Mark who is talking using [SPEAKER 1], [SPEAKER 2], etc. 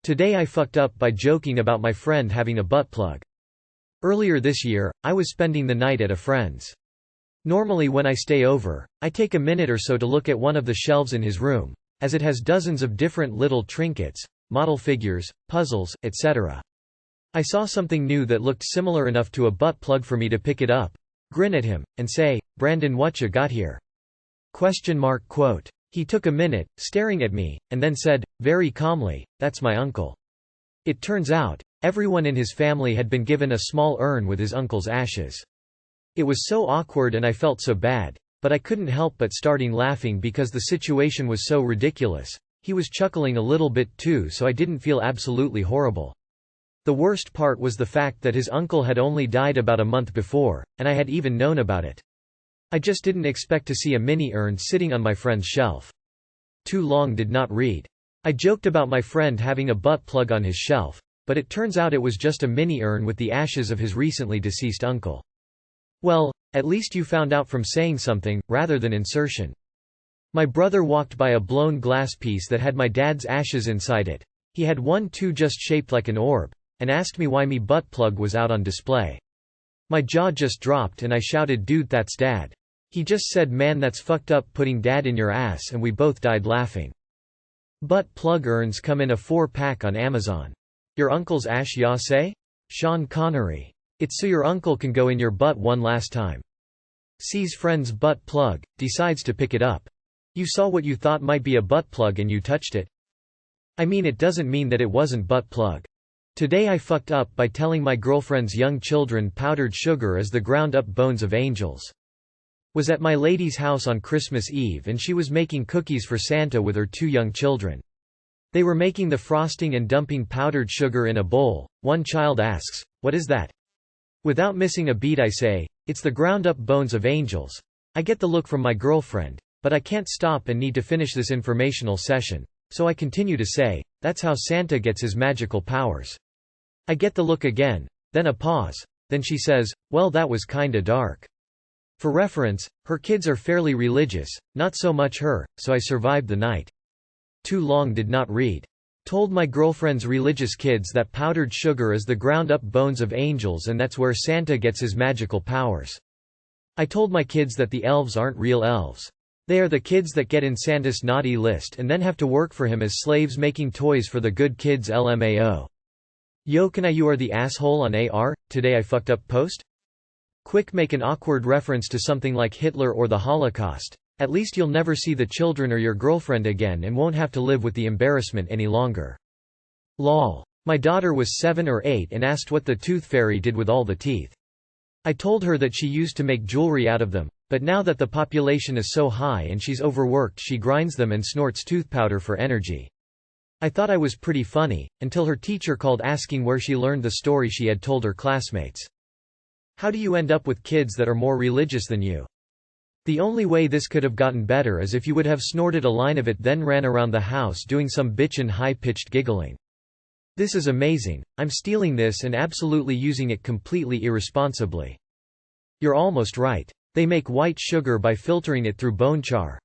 [SPEAKER 1] Today I fucked up by joking about my friend having a butt plug. Earlier this year, I was spending the night at a friend's. Normally when I stay over, I take a minute or so to look at one of the shelves in his room, as it has dozens of different little trinkets, model figures, puzzles, etc. I saw something new that looked similar enough to a butt plug for me to pick it up, grin at him, and say, "Brandon, whatcha got here?" Quote. He took a minute, staring at me, and then said, very calmly, "That's my uncle." It turns out, everyone in his family had been given a small urn with his uncle's ashes. It was so awkward and I felt so bad, but I couldn't help but starting laughing because the situation was so ridiculous. He was chuckling a little bit too, so I didn't feel absolutely horrible. The worst part was the fact that his uncle had only died about a month before, and I had even known about it. I just didn't expect to see a mini urn sitting on my friend's shelf. Too long did not read. I joked about my friend having a butt plug on his shelf, but it turns out it was just a mini urn with the ashes of his recently deceased uncle. Well, at least you found out from saying something, rather than insertion. My brother walked by a blown glass piece that had my dad's ashes inside it. He had one too, just shaped like an orb, and asked me why me butt plug was out on display. My jaw just dropped and I shouted, "Dude, that's dad." He just said, "Man, that's fucked up, putting dad in your ass," and we both died laughing. Butt plug urns come in a 4-pack on Amazon. Your uncle's ash, ya say? Sean Connery. It's so your uncle can go in your butt one last time. Sees friend's butt plug, decides to pick it up. You saw what you thought might be a butt plug and you touched it. I mean, it doesn't mean that it wasn't butt plug. Today I fucked up by telling my girlfriend's young children powdered sugar is the ground up bones of angels. Was at my lady's house on Christmas Eve and she was making cookies for Santa with her 2 young children. They were making the frosting and dumping powdered sugar in a bowl. One child asks, "What is that?" Without missing a beat I say, "It's the ground up bones of angels." I get the look from my girlfriend, but I can't stop and need to finish this informational session, so I continue to say, "That's how Santa gets his magical powers." I get the look again, then a pause, then she says, "Well, that was kinda dark." For reference, her kids are fairly religious, not so much her, so I survived the night. Too long did not read. Told my girlfriend's religious kids that powdered sugar is the ground-up bones of angels and that's where Santa gets his magical powers. I told my kids that the elves aren't real elves. They are the kids that get in Santa's naughty list and then have to work for him as slaves making toys for the good kids LMAO. Yo, can you are the asshole on AR, today I fucked up post? Quick, make an awkward reference to something like Hitler or the Holocaust. At least you'll never see the children or your girlfriend again and won't have to live with the embarrassment any longer. Lol. My daughter was 7 or 8 and asked what the tooth fairy did with all the teeth. I told her that she used to make jewelry out of them, but now that the population is so high and she's overworked, she grinds them and snorts tooth powder for energy. I thought I was pretty funny, until her teacher called asking where she learned the story she had told her classmates. How do you end up with kids that are more religious than you? The only way this could have gotten better is if you would have snorted a line of it then ran around the house doing some bitchin' high-pitched giggling. This is amazing, I'm stealing this and absolutely using it completely irresponsibly. You're almost right. They make white sugar by filtering it through bone char.